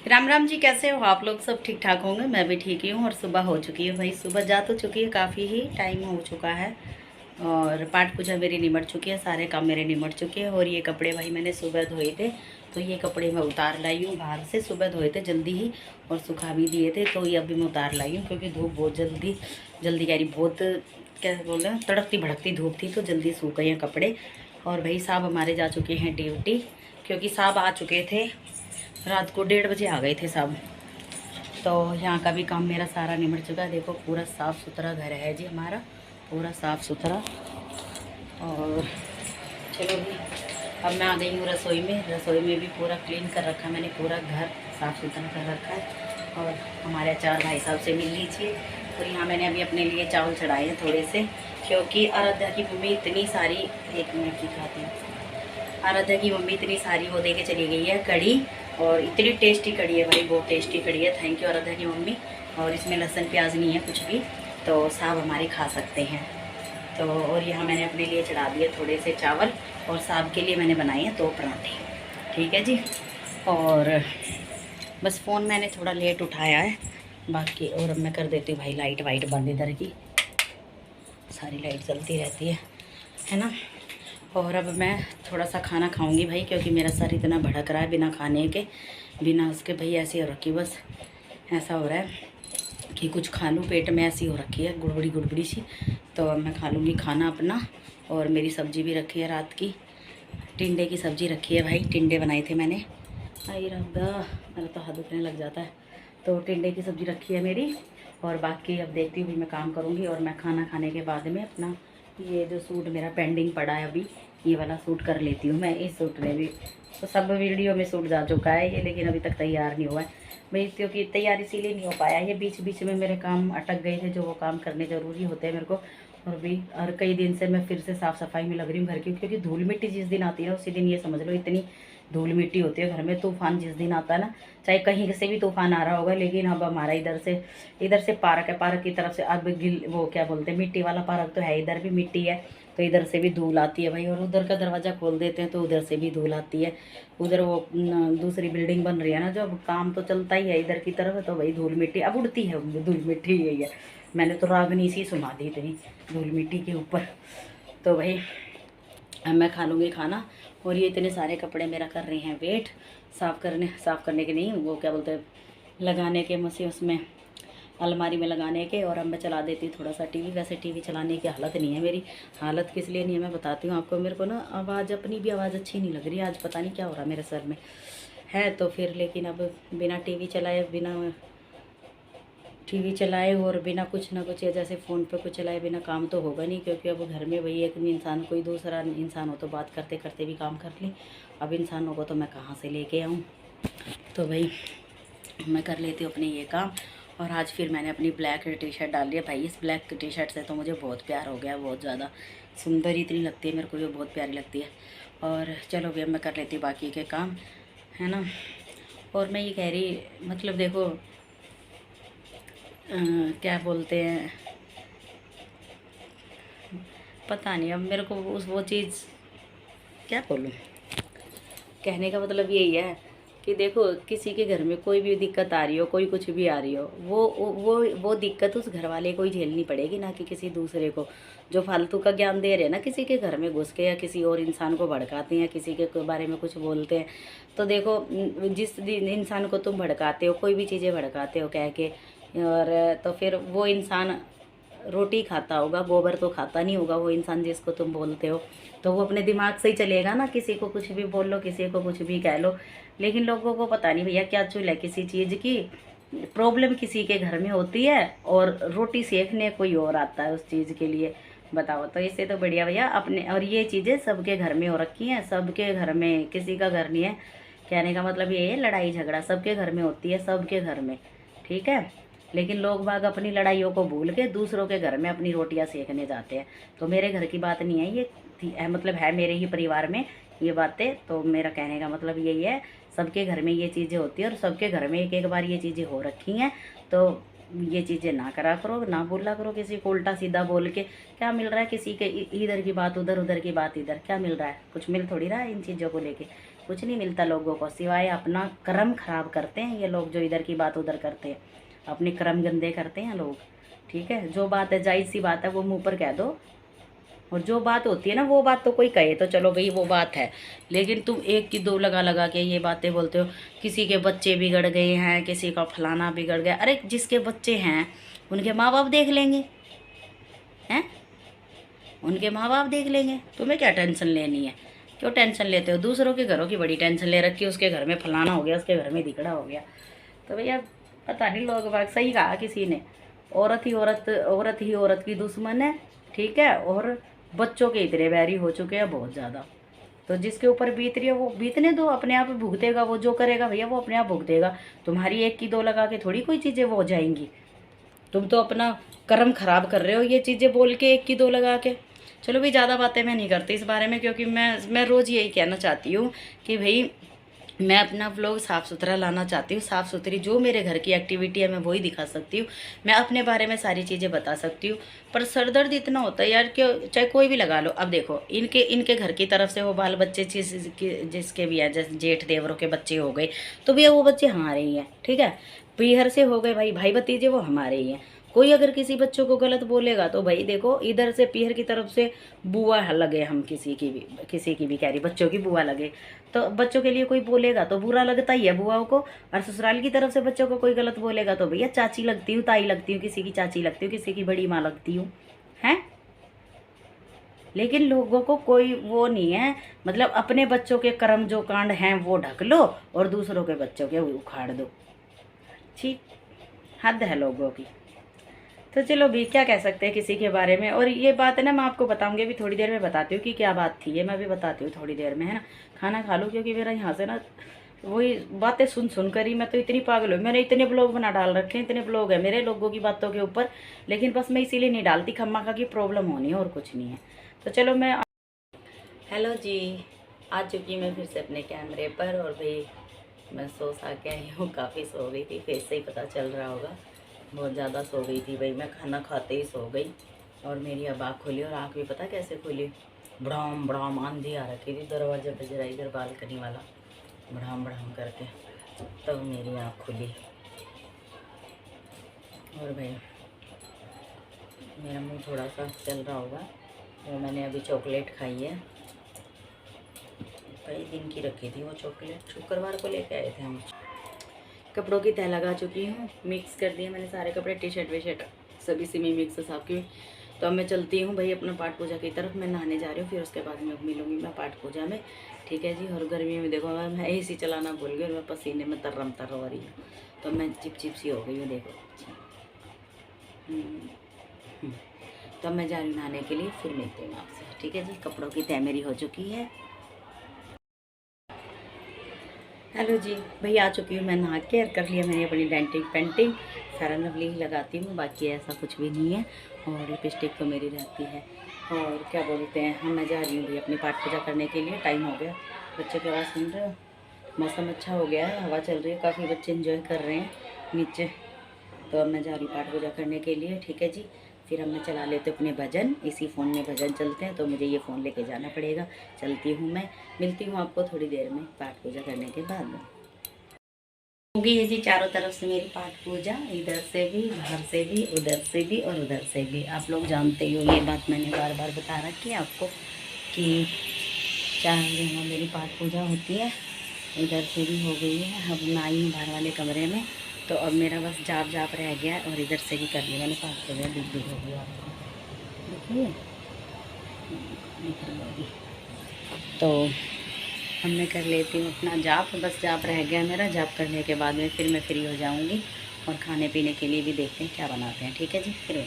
राम राम जी, कैसे हो आप लोग? सब ठीक ठाक होंगे। मैं भी ठीक ही हूँ और सुबह हो चुकी है भाई। सुबह जा तो चुकी है, काफ़ी ही टाइम हो चुका है और पाठ पूजा मेरी निमट चुकी है, सारे काम मेरे निमट चुके हैं। और ये कपड़े भाई मैंने सुबह धोए थे, तो ये कपड़े मैं उतार लाई हूँ बाहर से। सुबह धोए थे जल्दी ही और सुखा भी दिए थे, तो ये अभी मैं उतार लाई हूँ क्योंकि धूप बहुत जल्दी जल्दी कह रही, बहुत क्या बोल रहे हैं, तड़कती भड़कती धूप थी, तो जल्दी सूख गए हैं कपड़े। और भाई साहब हमारे जा चुके हैं ड्यूटी, क्योंकि साहब आ चुके थे रात को 1:30 बजे आ गए थे साहब। तो यहाँ का भी काम मेरा सारा निमट चुका है। देखो पूरा साफ़ सुथरा घर है जी हमारा, पूरा साफ़ सुथरा। और चलो भी अब मैं आ गई हूँ रसोई में। रसोई में भी पूरा क्लीन कर रखा है मैंने, पूरा घर साफ़ सुथरा कर रखा है। और हमारे अचार भाई साहब से मिल लीजिए। और यहाँ मैंने अभी अपने लिए चावल चढ़ाए हैं थोड़े से, क्योंकि आराध्या की मम्मी इतनी सारी, 1 मिनट की खाती हूँ, आराध्या की मम्मी इतनी सारी वो दे के चली गई है कड़ी, और इतनी टेस्टी कड़ी है भाई, बहुत टेस्टी कड़ी है। थैंक यू आराध्या की मम्मी। और इसमें लहसुन प्याज नहीं है कुछ भी, तो साहब हमारे खा सकते हैं। तो और यहाँ मैंने अपने लिए चढ़ा दिए थोड़े से चावल, और साहब के लिए मैंने बनाए हैं 2 पराठे। ठीक है जी। और बस फ़ोन मैंने थोड़ा लेट उठाया है बाकी। और अब मैं कर देती हूँ भाई लाइट वाइट बंद, इधर की सारी लाइट जलती रहती है ना। और अब मैं थोड़ा सा खाना खाऊंगी भाई, क्योंकि मेरा सर इतना भड़क रहा है बिना खाने के, बिना उसके भाई ऐसी हो रखी, बस ऐसा हो रहा है कि कुछ खा लूँ, पेट में ऐसी हो रखी है गुड़बड़ी गुड़बड़ी सी। तो अब मैं खा लूँगी खाना अपना। और मेरी सब्ज़ी भी रखी है रात की, टिंडे की सब्ज़ी रखी है भाई, टिंडे बनाए थे मैंने। आई रब्बा, मेरा तो हाथ दुखने लग जाता है। तो टिंडे की सब्ज़ी रखी है मेरी। और बाकी अब देखती हूँ मैं काम करूँगी। और मैं खाना खाने के बाद में अपना ये जो सूट मेरा पेंडिंग पड़ा है अभी, ये वाला सूट कर लेती हूँ मैं। इस सूट में भी तो सब वीडियो में सूट जा चुका है ये, लेकिन अभी तक तैयार नहीं हुआ है भाई, क्योंकि तैयार इसीलिए नहीं हो पाया, ये बीच बीच में मेरे काम अटक गए थे, जो वो काम करने ज़रूरी होते हैं मेरे को। और भी और कई दिन से मैं फिर से साफ़ सफाई में लग रही हूँ घर की, क्योंकि धूल मिट्टी जिस दिन आती है ना उसी दिन ये समझ लो इतनी धूल मिट्टी होती है घर में। तूफान जिस दिन आता है ना, चाहे कहीं से भी तूफान आ रहा होगा, लेकिन अब हमारा इधर से पार्क है, पार्क की तरफ से अब गिल वो क्या बोलते हैं, मिट्टी वाला पार्क तो है, इधर भी मिट्टी है, तो इधर से भी धूल आती है भाई। और उधर का दरवाज़ा खोल देते हैं तो उधर से भी धूल आती है। उधर वो दूसरी बिल्डिंग बन रही है ना, जो अब काम तो चलता ही है इधर की तरफ, तो भाई धूल मिट्टी अब उड़ती है, धूल मिट्टी यही है। मैंने तो रागनी सी सुना दी इतनी धूल मिट्टी के ऊपर। तो भाई अब मैं खा लूँगी खाना। और ये इतने सारे कपड़े मेरा कर रहे हैं वेट, साफ़ करने के नहीं, वो क्या बोलते हैं, लगाने के मशीन उसमें, अलमारी में लगाने के। और अब मैं चला देती हूँ थोड़ा सा टीवी। वैसे टीवी चलाने की हालत नहीं है मेरी, हालत किस लिए नहीं है मैं बताती हूँ आपको। मेरे को ना आवाज़, अपनी भी आवाज़ अच्छी नहीं लग रही है आज, पता नहीं क्या हो रहा है मेरे सर में है। तो फिर लेकिन अब बिना टीवी चलाए, बिना टीवी चलाए और बिना कुछ ना कुछ, या जैसे फ़ोन पे कुछ चलाए बिना काम तो होगा नहीं, क्योंकि अब घर में वही एक इंसान, कोई दूसरा इंसान हो तो बात करते करते भी काम कर ली। अब इंसानों को तो मैं कहाँ से लेके आऊँ। तो भाई मैं कर लेती हूँ अपने ये काम। और आज फिर मैंने अपनी ब्लैक टी शर्ट डाल ली है भाई। इस ब्लैक टी शर्ट से तो मुझे बहुत प्यार हो गया, बहुत ज़्यादा सुंदर इतनी लगती है मेरे को, जो बहुत प्यारी लगती है। और चलो भैया मैं कर लेती हूँ बाकी के काम, है ना। और मैं ये कह रही, मतलब देखो क्या बोलते हैं, पता नहीं अब मेरे को उस वो चीज़ क्या बोलूँ, कहने का मतलब यही है कि देखो किसी के घर में कोई भी दिक्कत आ रही हो, कोई कुछ भी आ रही हो, वो दिक्कत उस घर वाले को ही झेलनी पड़ेगी, ना कि किसी दूसरे को। जो फालतू का ज्ञान दे रहे हैं ना, किसी के घर में घुस के या किसी और इंसान को भड़काते हैं, किसी के बारे में कुछ बोलते हैं, तो देखो जिस दिन इंसान को तुम भड़काते हो, कोई भी चीज़ें भड़काते हो कह के, और तो फिर वो इंसान रोटी खाता होगा, गोबर तो खाता नहीं होगा वो इंसान जिसको तुम बोलते हो। तो वो अपने दिमाग से ही चलेगा ना, किसी को कुछ भी बोल लो, किसी को कुछ भी कह लो। लेकिन लोगों को पता नहीं भैया क्या चूल है किसी चीज़ की, प्रॉब्लम किसी के घर में होती है और रोटी सेकने कोई और आता है उस चीज़ के लिए। बताओ, तो इससे तो बढ़िया भैया अपने, और ये चीज़ें सबके घर में हो रखी हैं, सबके घर में, किसी का घर नहीं है। कहने का मतलब ये है, लड़ाई झगड़ा सबके घर में होती है, सबके घर में, ठीक है। लेकिन लोग बाग अपनी लड़ाइयों को भूल के दूसरों के घर में अपनी रोटियां सेकने जाते हैं। तो मेरे घर की बात नहीं है ये, मतलब है मेरे ही परिवार में ये बातें। तो मेरा कहने का मतलब यही है, सबके घर में ये चीज़ें होती है और सबके घर में एक एक बार ये चीज़ें हो रखी हैं। तो ये चीज़ें ना करा करो, ना बोला करो किसी को उल्टा सीधा बोल के। क्या मिल रहा है किसी के, इधर की बात उधर, उधर की बात इधर, क्या मिल रहा है? कुछ मिल थोड़ी रहा है इन चीज़ों को लेके। कुछ नहीं मिलता लोगों को, सिवाय अपना कर्म खराब करते हैं ये लोग, जो इधर की बात उधर करते हैं, अपने कर्म गंदे करते हैं लोग। ठीक है, जो बात है जायज़ सी बात है वो मुंह पर कह दो, और जो बात होती है ना वो बात तो कोई कहे तो चलो भाई वो बात है, लेकिन तुम एक की दो लगा लगा के ये बातें बोलते हो, किसी के बच्चे बिगड़ गए हैं, किसी का फलाना बिगड़ गया। अरे जिसके बच्चे हैं उनके माँ बाप देख लेंगे, हैं, उनके माँ बाप देख लेंगे, तुम्हें क्या टेंशन लेनी है? क्यों टेंशन लेते हो? दूसरों के घरों की बड़ी टेंशन ले रखी है, उसके घर में फलाना हो गया, उसके घर में दिखड़ा हो गया। तो भैया पता नहीं, लोग बाग सही कहा किसी ने, औरत ही औरत की दुश्मन है। ठीक है, और बच्चों के इतने बैरी हो चुके हैं बहुत ज़्यादा। तो जिसके ऊपर बीत रही है वो बीतने दो, अपने आप भुगतेगा, वो जो करेगा भैया वो अपने आप भुगतेगा। तुम्हारी एक की दो लगा के थोड़ी कोई चीज़ें वो हो जाएंगी। तुम तो अपना कर्म खराब कर रहे हो ये चीज़ें बोल के, एक की दो लगा के। चलो भी ज़्यादा बातें मैं नहीं करती इस बारे में, क्योंकि मैं रोज़ यही कहना चाहती हूँ कि भाई मैं अपना व्लॉग साफ़ सुथरा लाना चाहती हूँ। साफ़ सुथरी जो मेरे घर की एक्टिविटी है मैं वही दिखा सकती हूँ, मैं अपने बारे में सारी चीज़ें बता सकती हूँ। पर सरदर्द इतना होता है यार कि चाहे कोई भी लगा लो। अब देखो इनके घर की तरफ से वो बाल बच्चे जिसके भी है, जैसे जेठ देवरों के बच्चे हो गए तो भैया वो बच्चे हमारे ही हैं। ठीक है, पीहर से हो गए भाई भतीजे वो हमारे ही हैं। कोई अगर किसी बच्चों को गलत बोलेगा तो भाई देखो इधर से पीहर की तरफ से बुआ लगे, हम किसी की भी कह रही बच्चों की बुआ लगे, तो बच्चों के लिए कोई बोलेगा तो बुरा लगता ही है बुआओं को। और ससुराल की तरफ से बच्चों को कोई गलत बोलेगा तो भैया चाची लगती हूँ, ताई लगती हूँ, किसी की चाची लगती हूँ, किसी की बड़ी माँ लगती हूँ, हैं। लेकिन लोगों को कोई वो नहीं है, मतलब अपने बच्चों के कर्म जो कांड हैं वो ढक लो और दूसरों के बच्चों के उखाड़ दो। ठीक, हद है लोगों की। तो चलो भी क्या कह सकते हैं किसी के बारे में। और ये बात है ना मैं आपको बताऊंगी, अभी थोड़ी देर में बताती हूँ कि क्या बात थी, ये मैं भी बताती हूँ थोड़ी देर में, है ना। खाना खा लूँ, क्योंकि मेरा यहाँ से ना वही बातें सुन कर ही मैं तो इतनी पागल हूँ। मैंने इतने ब्लॉग बना डाल रखे हैं, इतने ब्लॉग है मेरे लोगों की बातों के ऊपर, लेकिन बस मैं इसीलिए नहीं डालती, खम्मा खा की प्रॉब्लम होनी है और कुछ नहीं है। तो चलो मैं, हेलो जी, आ चुकी मैं फिर से अपने कैमरे पर। और भाई मैं सो सा के आई हूँ, काफ़ी सो गई थी, फेस से ही पता चल रहा होगा, बहुत ज़्यादा सो गई थी भाई। मैं खाना खाते ही सो गई और मेरी अब आँख खुली, और आँख भी पता कैसे खुली, बड़ाम बड़ाम आंधी आ रखी थी, दरवाजे पे जरा इधर बालकनी वाला बड़ाम बड़ाम करके, तब मेरी आँख खुली। और भाई मेरा मुंह थोड़ा सा चल रहा होगा, तो मैंने अभी चॉकलेट खाई है, कई दिन की रखी थी वो चॉकलेट, शुक्रवार को लेके आए थे हम। कपड़ों की तह लगा चुकी हूँ, मिक्स कर दिए मैंने सारे कपड़े, टी शर्ट वी शर्ट सभी से में मिक्स साफ की। तो अब मैं चलती हूँ भाई अपना पाठ पूजा की तरफ, मैं नहाने जा रही हूँ, फिर उसके बाद में मिलूँगी मैं पाठ पूजा में। ठीक है जी। और गर्मी में देखो मैं AC चलाना भूल गई और मैं पसीने में तर हो रही हूँ, तो मैं चिप सी हो गई हूँ देखो। तो मैं जा रही हूँ नहाने के लिए, फिर मिलते हैं आपसे। ठीक है जी, कपड़ों की तह मेरी हो चुकी है। हेलो जी, भैया आ चुकी हूँ मैं नहा के, कर लिया मैंने अपनी denting painting, Fair and Lovely ही लगाती हूँ, बाकी ऐसा कुछ भी नहीं है। और लिपस्टिक तो मेरी रहती है। और क्या बोलते हैं, हम मैं जा रही हूँ भैया अपनी पाठ पूजा करने के लिए, टाइम हो गया। बच्चों की आवाज़ सुन रहे हो, मौसम अच्छा हो गया है, हवा चल रही है, काफ़ी बच्चे इन्जॉय कर रहे हैं नीचे। तो अब मैं जा रही हूँ पाठ पूजा करने के लिए। ठीक है जी, फिर हम मैं चला लेते अपने भजन, इसी फ़ोन में भजन चलते हैं, तो मुझे ये फ़ोन लेके जाना पड़ेगा। चलती हूँ मैं, मिलती हूँ आपको थोड़ी देर में पाठ पूजा करने के बाद। होगी ये जी चारों तरफ से मेरी पाठ पूजा, इधर से भी, बाहर से भी, उधर से भी और उधर से भी। आप लोग जानते हो, ये बात मैंने बार बार बता रखी है आपको कि 4 जगह मेरी पाठ पूजा होती है। इधर से भी हो गई है, अब मैं आई हूँ बाहर वाले कमरे में, तो अब मेरा बस जाप रह गया है, और इधर से भी कर लिया मैंने पाठ पूजा, दिख हो गया आपको, देखिए दिख रही होगी। तो अब मैं कर लेती हूँ अपना जाप, बस जाप रह गया मेरा, जाप करने के बाद में फिर मैं फ्री हो जाऊँगी, और खाने पीने के लिए भी देखते हैं क्या बनाते हैं। ठीक है जी, फिर